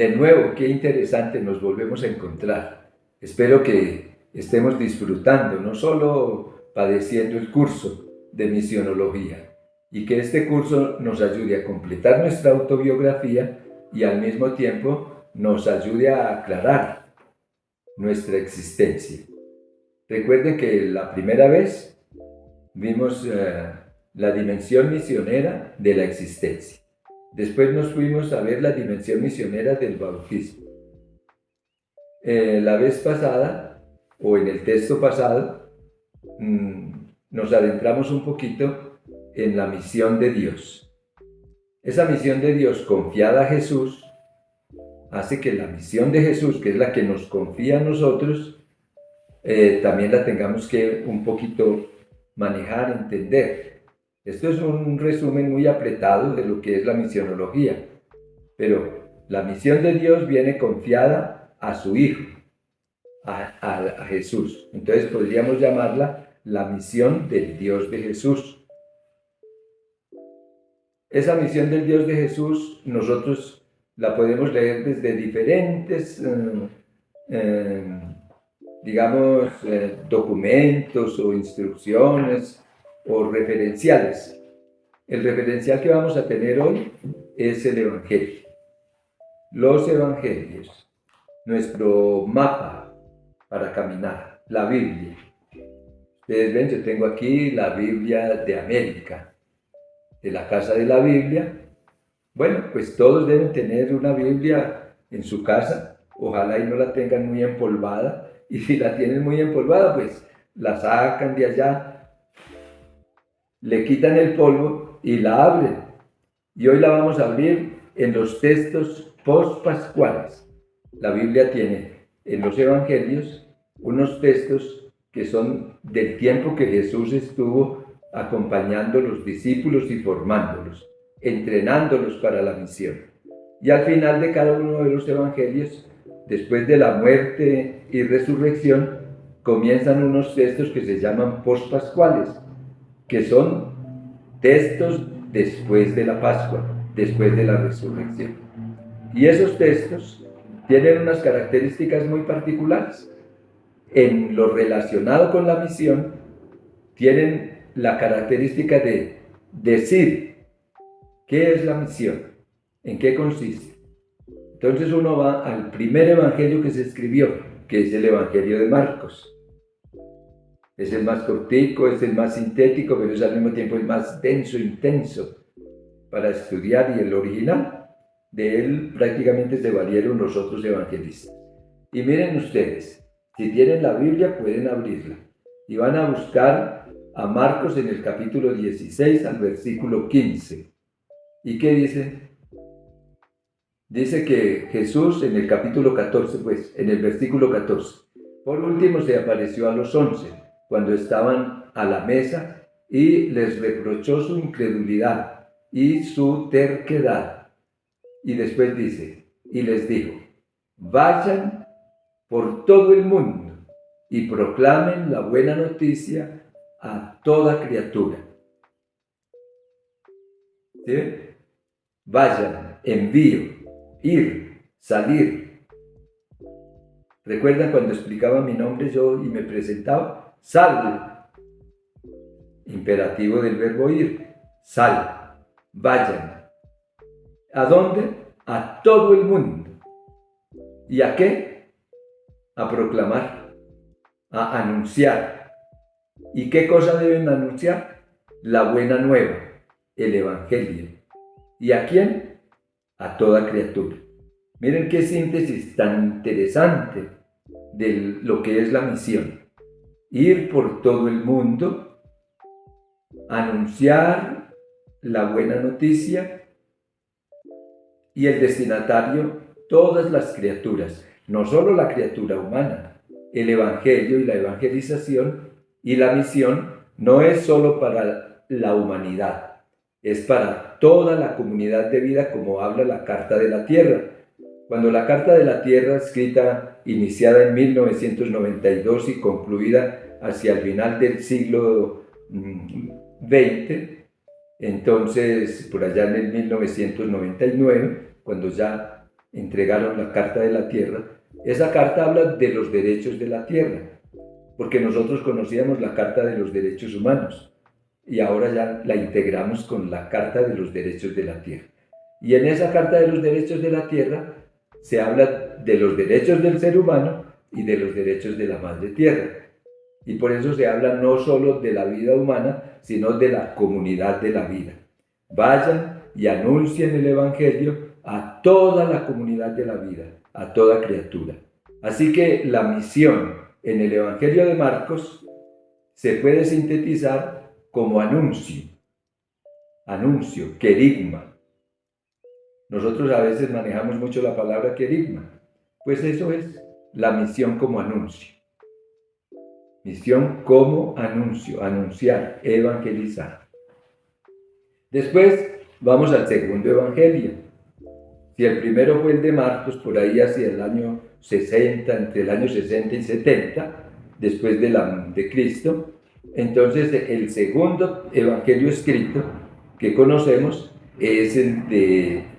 De nuevo, qué interesante, nos volvemos a encontrar. Espero que estemos disfrutando, no solo padeciendo el curso de misionología, y que este curso nos ayude a completar nuestra autobiografía y al mismo tiempo nos ayude a aclarar nuestra existencia. Recuerden que la primera vez vimos la dimensión misionera de la existencia. Después nos fuimos a ver la dimensión misionera del bautismo. La vez pasada, o en el texto pasado, nos adentramos un poquito en la misión de Dios. Esa misión de Dios confiada a Jesús hace que la misión de Jesús, que es la que nos confía a nosotros, también la tengamos que un poquito manejar, entender. Esto es un resumen muy apretado de lo que es la misionología, pero la misión de Dios viene confiada a su Hijo, a Jesús. Entonces podríamos llamarla la misión del Dios de Jesús. Esa misión del Dios de Jesús nosotros la podemos leer desde diferentes documentos o instrucciones o referenciales. El referencial que vamos a tener hoy es el Evangelio. Los Evangelios, nuestro mapa para caminar, la Biblia. Ustedes ven, yo tengo aquí la Biblia de América, de la Casa de la Biblia. Bueno, pues todos deben tener una Biblia en su casa, ojalá y no la tengan muy empolvada, y si la tienen muy empolvada, pues la sacan de allá, le quitan el polvo y la abren. Y hoy la vamos a abrir en los textos post-pascuales. La Biblia tiene en los Evangelios unos textos que son del tiempo que Jesús estuvo acompañando a los discípulos y formándolos, entrenándolos para la misión. Y al final de cada uno de los Evangelios, después de la muerte y resurrección, comienzan unos textos que se llaman post-pascuales, que son textos después de la Pascua, después de la resurrección. Y esos textos tienen unas características muy particulares. En lo relacionado con la misión, tienen la característica de decir qué es la misión, en qué consiste. Entonces uno va al primer evangelio que se escribió, que es el Evangelio de Marcos. Es el más cortico, es el más sintético, pero es al mismo tiempo el más denso, intenso para estudiar, y el original. De él prácticamente se valieron los otros evangelistas. Y miren ustedes, si tienen la Biblia pueden abrirla y van a buscar a Marcos en el capítulo 16 al versículo 15. ¿Y qué dice? Dice que Jesús en el capítulo 14, pues en el versículo 14, por último se apareció a los 11 cuando estaban a la mesa y les reprochó su incredulidad y su terquedad. Y después dice, y les dijo, vayan por todo el mundo y proclamen la buena noticia a toda criatura. ¿Sí? Vayan, envío, ir, salir. ¿Recuerdan cuando explicaba mi nombre yo y me presentaba? Sal. Imperativo del verbo ir. Sal. Vayan. ¿A dónde? A todo el mundo. ¿Y a qué? A proclamar, a anunciar. ¿Y qué cosa deben anunciar? La buena nueva, el Evangelio. ¿Y a quién? A toda criatura. Miren qué síntesis tan interesante de lo que es la misión. Ir por todo el mundo, anunciar la buena noticia, y el destinatario, todas las criaturas, no solo la criatura humana. El Evangelio y la evangelización y la misión no es solo para la humanidad, es para toda la comunidad de vida, como habla la Carta de la Tierra. Cuando la Carta de la Tierra, escrita, iniciada en 1992 y concluida hacia el final del siglo XX, entonces por allá en el 1999, cuando ya entregaron la Carta de la Tierra. Esa carta habla de los derechos de la tierra, porque nosotros conocíamos la Carta de los Derechos Humanos y ahora ya la integramos con la Carta de los Derechos de la Tierra. Y en esa Carta de los Derechos de la Tierra se habla de los derechos del ser humano y de los derechos de la Madre Tierra. Y por eso se habla no solo de la vida humana, sino de la comunidad de la vida. Vayan y anuncien el Evangelio a toda la comunidad de la vida, a toda criatura. Así que la misión en el Evangelio de Marcos se puede sintetizar como anuncio, querigma. Nosotros a veces manejamos mucho la palabra querigma, pues eso es la misión como anuncio. Misión como anuncio, anunciar, evangelizar. Después vamos al segundo evangelio. Si el primero fue el de Marcos, por ahí hacia el año 60, entre el año 60 y 70, después de Cristo, entonces el segundo evangelio escrito que conocemos es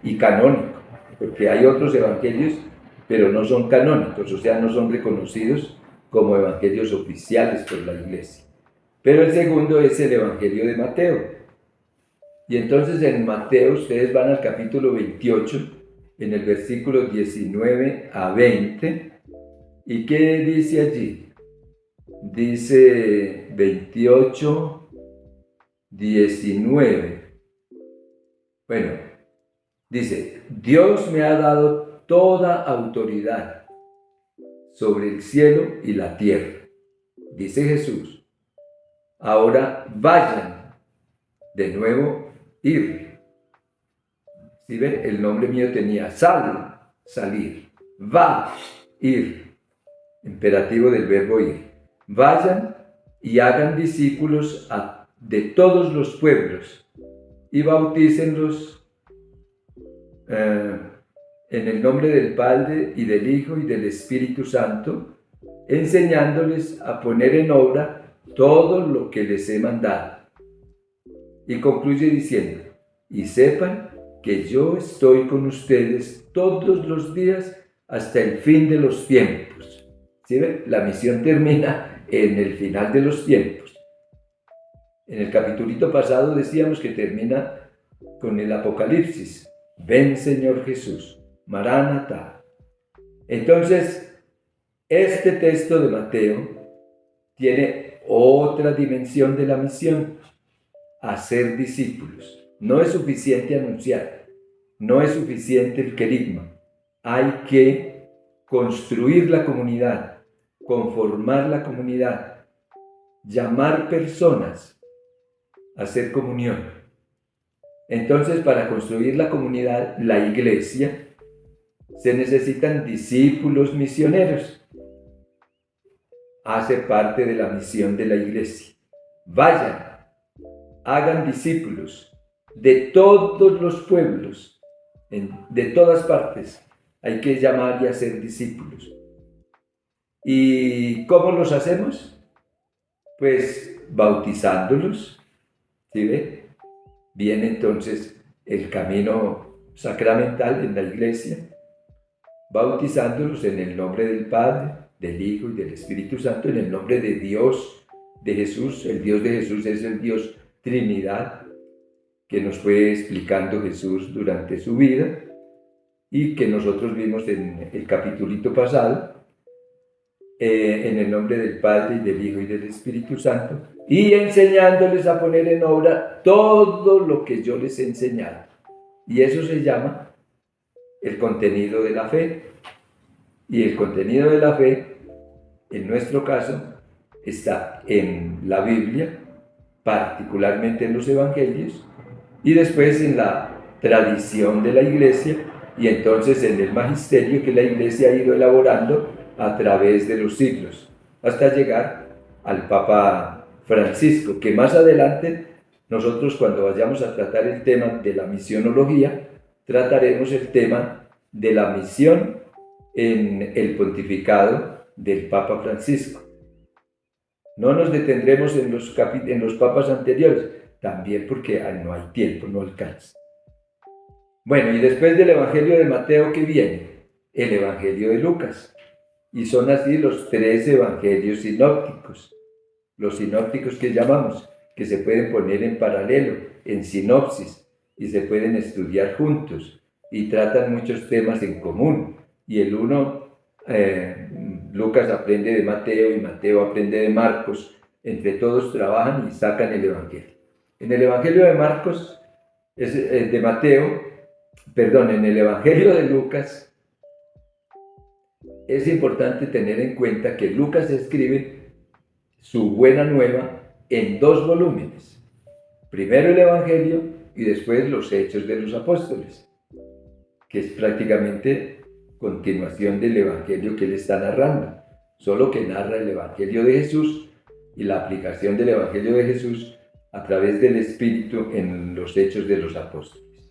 y canónico, porque hay otros evangelios, pero no son canónicos, o sea, no son reconocidos como evangelios oficiales por la Iglesia. Pero el segundo es el evangelio de Mateo. Y entonces en Mateo ustedes van al capítulo 28, en el versículo 19 a 20, ¿y qué dice allí? Dice 28, 19. Bueno, dice, Dios me ha dado toda autoridad sobre el cielo y la tierra. Dice Jesús, ahora vayan, de nuevo ir. ¿Sí ven? El nombre mío tenía sal, salir, va, ir. Imperativo del verbo ir. Vayan y hagan discípulos de todos los pueblos y bautícenlos en el nombre del Padre y del Hijo y del Espíritu Santo, enseñándoles a poner en obra todo lo que les he mandado. Y concluye diciendo, y sepan que yo estoy con ustedes todos los días hasta el fin de los tiempos. ¿Sí ven? La misión termina en el final de los tiempos. En el capitulito pasado decíamos que termina con el Apocalipsis. Ven Señor Jesús, Maranatá. Entonces, este texto de Mateo tiene otra dimensión de la misión, hacer discípulos. No es suficiente anunciar, no es suficiente el querigma. Hay que construir la comunidad, conformar la comunidad, llamar personas a hacer comunión. Entonces, para construir la comunidad, la iglesia, se necesitan discípulos misioneros. Hace parte de la misión de la iglesia. Vayan, hagan discípulos de todos los pueblos, de todas partes. Hay que llamar y hacer discípulos. ¿Y cómo los hacemos? Pues bautizándolos. ¿Sí ve? Viene entonces el camino sacramental en la iglesia, bautizándolos en el nombre del Padre, del Hijo y del Espíritu Santo, en el nombre de Dios, de Jesús. El Dios de Jesús es el Dios Trinidad, que nos fue explicando Jesús durante su vida y que nosotros vimos en el capitulito pasado, en el nombre del Padre y del Hijo y del Espíritu Santo, y enseñándoles a poner en obra todo lo que yo les he enseñado. Y eso se llama el contenido de la fe. Y el contenido de la fe, en nuestro caso, está en la Biblia, particularmente en los Evangelios, y después en la tradición de la Iglesia, y entonces en el magisterio que la Iglesia ha ido elaborando a través de los siglos, hasta llegar al Papa Francisco, que más adelante nosotros, cuando vayamos a tratar el tema de la misionología, trataremos el tema de la misión en el pontificado del Papa Francisco. No nos detendremos en los papas anteriores, también porque no hay tiempo, no alcanza. Bueno, y después del Evangelio de Mateo, ¿qué viene? el Evangelio de Lucas. Y son así los 3 evangelios sinópticos. Los sinópticos que llamamos, que se pueden poner en paralelo, en sinopsis, y se pueden estudiar juntos, y tratan muchos temas en común. Y el uno, Lucas aprende de Mateo, y Mateo aprende de Marcos. Entre todos trabajan y sacan el Evangelio. En el Evangelio de Marcos, de Mateo, perdón, en el Evangelio de Lucas, es importante tener en cuenta que Lucas escribe su buena nueva en 2 volúmenes. Primero el Evangelio y después los Hechos de los Apóstoles, que es prácticamente continuación del Evangelio que él está narrando, solo que narra el Evangelio de Jesús y la aplicación del Evangelio de Jesús a través del Espíritu en los Hechos de los Apóstoles.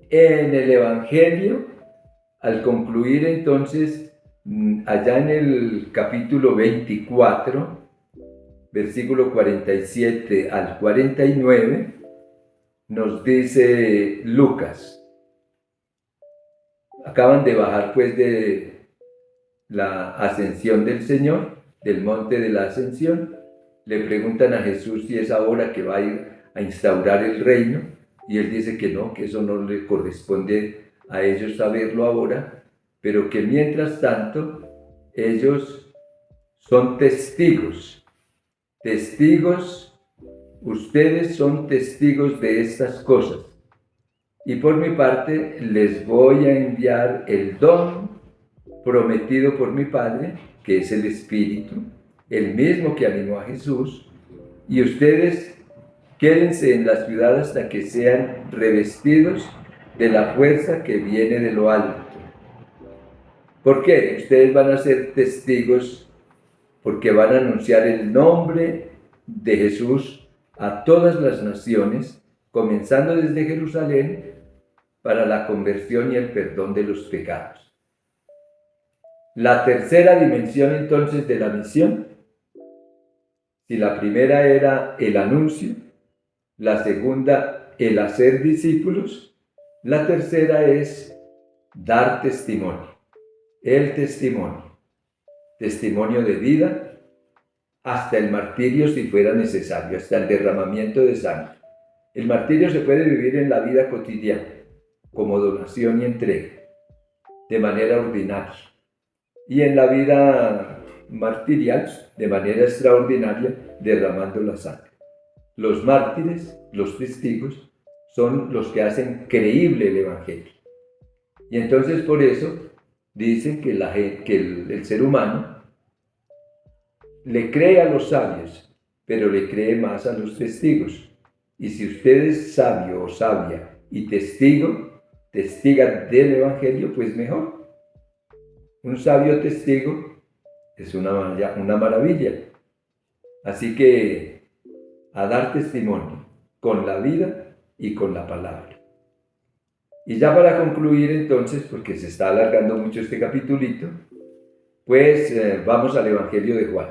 En el Evangelio, al concluir entonces, allá en el capítulo 24, versículo 47 al 49, nos dice Lucas, acaban de bajar pues de la ascensión del Señor, del monte de la ascensión, le preguntan a Jesús si es ahora que va a instaurar el reino, y él dice que no, que eso no le corresponde a ellos saberlo ahora, pero que mientras tanto ellos son testigos, ustedes son testigos de estas cosas, y por mi parte les voy a enviar el don prometido por mi Padre, que es el Espíritu, el mismo que animó a Jesús, y ustedes quédense en la ciudad hasta que sean revestidos de la fuerza que viene de lo alto. ¿Por qué? Ustedes van a ser testigos porque van a anunciar el nombre de Jesús a todas las naciones, comenzando desde Jerusalén, para la conversión y el perdón de los pecados. La tercera dimensión entonces de la misión, si la primera era el anuncio, la segunda el hacer discípulos, la tercera es dar testimonio. El testimonio de vida, hasta el martirio si fuera necesario, hasta el derramamiento de sangre. El martirio se puede vivir en la vida cotidiana, como donación y entrega, de manera ordinaria. Y en la vida martirial, de manera extraordinaria, derramando la sangre. Los mártires, los testigos, son los que hacen creíble el Evangelio. Y entonces por eso dicen que el ser humano le cree a los sabios, pero le cree más a los testigos. Y si usted es sabio o sabia y testiga del Evangelio, pues mejor. Un sabio testigo es una maravilla. Así que a dar testimonio con la vida y con la palabra. Y ya para concluir entonces, porque se está alargando mucho este capitulito, pues vamos al Evangelio de Juan.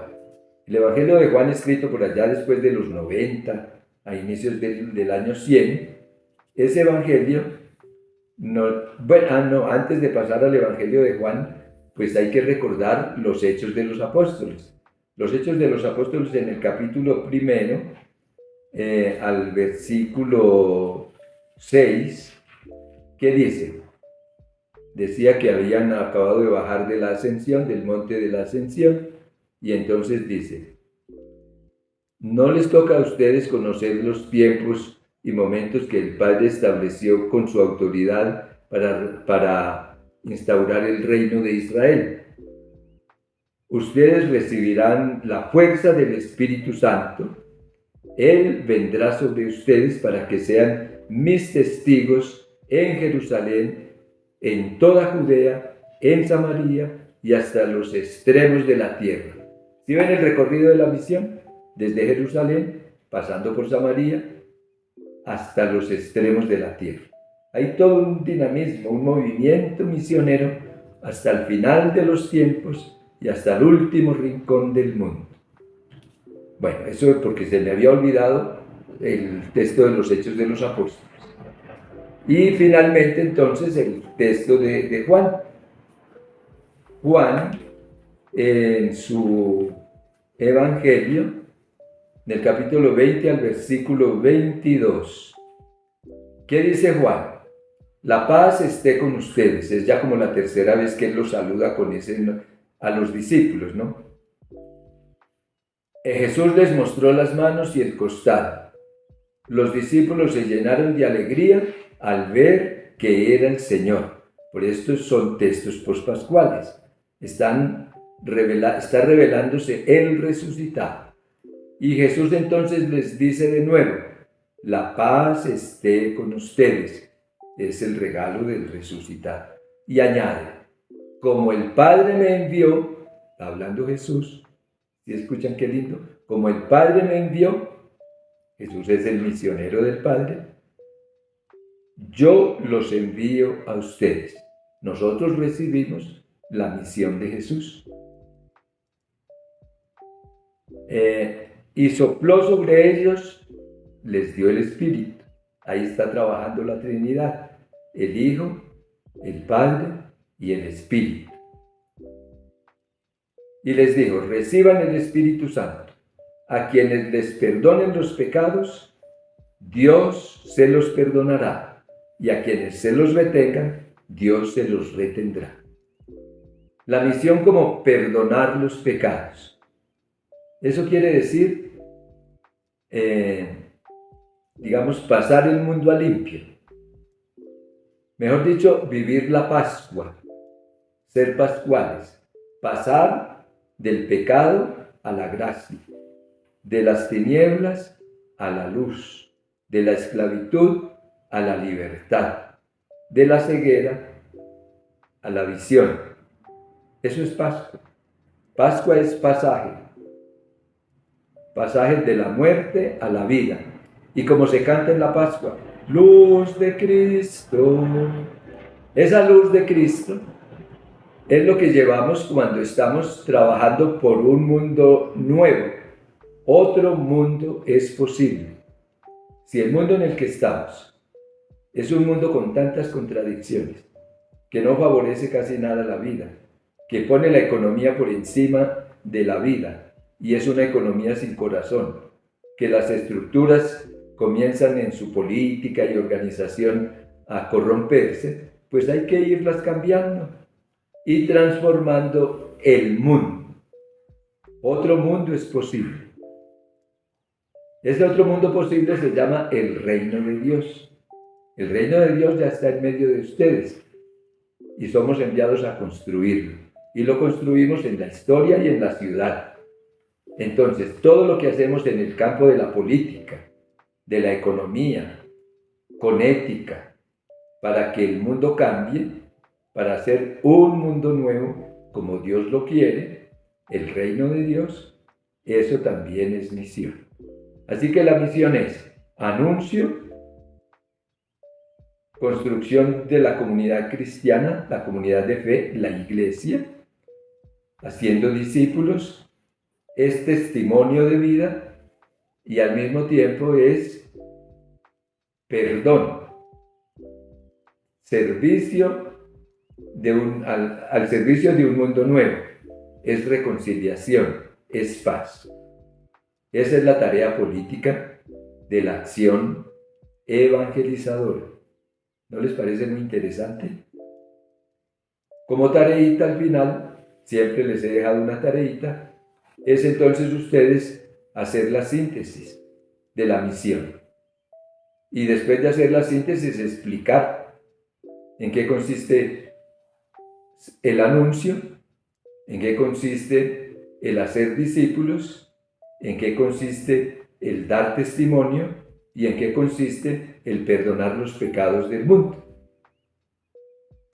El Evangelio de Juan, escrito por allá después de los 90, a inicios del año 100, ese Evangelio, antes de pasar al Evangelio de Juan, pues hay que recordar los Hechos de los Apóstoles. Los Hechos de los Apóstoles en el capítulo 1, al versículo 6, ¿qué dice? Decía que habían acabado de bajar de la ascensión, del monte de la ascensión, y entonces dice, no les toca a ustedes conocer los tiempos y momentos que el Padre estableció con su autoridad para instaurar el reino de Israel. Ustedes recibirán la fuerza del Espíritu Santo. Él vendrá sobre ustedes para que sean mis testigos en Jerusalén, en toda Judea, en Samaria y hasta los extremos de la tierra. ¿Sí ven el recorrido de la misión? Desde Jerusalén, pasando por Samaria, hasta los extremos de la tierra. Hay todo un dinamismo, un movimiento misionero hasta el final de los tiempos y hasta el último rincón del mundo. Bueno, eso es porque se me había olvidado el texto de los Hechos de los Apóstoles. Y finalmente entonces el texto de Juan. Juan, en su Evangelio, del capítulo 20 al versículo 22. ¿Qué dice Juan? La paz esté con ustedes. Es ya como la tercera vez que él los saluda con a los discípulos, ¿no? Jesús les mostró las manos y el costado. Los discípulos se llenaron de alegría al ver que era el Señor. Por esto son textos pospascuales. Está revelándose el resucitado. Y Jesús entonces les dice de nuevo, la paz esté con ustedes. Es el regalo del resucitado. Y añade, como el Padre me envió, hablando Jesús, ¿sí escuchan qué lindo? Como el Padre me envió, Jesús es el misionero del Padre, yo los envío a ustedes. Nosotros recibimos la misión de Jesús. Y sopló sobre ellos, les dio el Espíritu. Ahí está trabajando la Trinidad, el Hijo, el Padre y el Espíritu. Y les dijo, reciban el Espíritu Santo. A quienes les perdonen los pecados, Dios se los perdonará. Y a quienes se los retengan, Dios se los retendrá. La misión como perdonar los pecados. Eso quiere decir, digamos, pasar el mundo a limpio. Mejor dicho, vivir la Pascua, ser pascuales, pasar del pecado a la gracia, de las tinieblas a la luz, de la esclavitud a la libertad, de la ceguera a la visión. Eso es Pascua. Pascua es pasaje de la muerte a la vida. Y como se canta en la Pascua, luz de Cristo. Esa luz de Cristo es lo que llevamos cuando estamos trabajando por un mundo nuevo. Otro mundo es posible. Si el mundo en el que estamos es un mundo con tantas contradicciones, que no favorece casi nada la vida, que pone la economía por encima de la vida, y es una economía sin corazón, que las estructuras comienzan en su política y organización a corromperse, pues hay que irlas cambiando y transformando el mundo. Otro mundo es posible. Ese otro mundo posible se llama el reino de Dios. El reino de Dios ya está en medio de ustedes y somos enviados a construirlo. Y lo construimos en la historia y en la ciudad. Entonces, todo lo que hacemos en el campo de la política, de la economía, con ética, para que el mundo cambie, para hacer un mundo nuevo como Dios lo quiere, el reino de Dios, eso también es misión. Así que la misión es anuncio, construcción de la comunidad cristiana, la comunidad de fe, la iglesia, haciendo discípulos, es testimonio de vida y al mismo tiempo es perdón, servicio al servicio de un mundo nuevo, es reconciliación, es paz. Esa es la tarea política de la acción evangelizadora. ¿No les parece muy interesante? Como tareita al final, siempre les he dejado una tareita, es entonces ustedes hacer la síntesis de la misión. Y después de hacer la síntesis, explicar en qué consiste el anuncio, en qué consiste el hacer discípulos, en qué consiste el dar testimonio y en qué consiste el perdonar los pecados del mundo.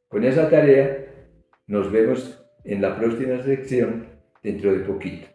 Con esa tarea nos vemos en la próxima sección dentro de poquito.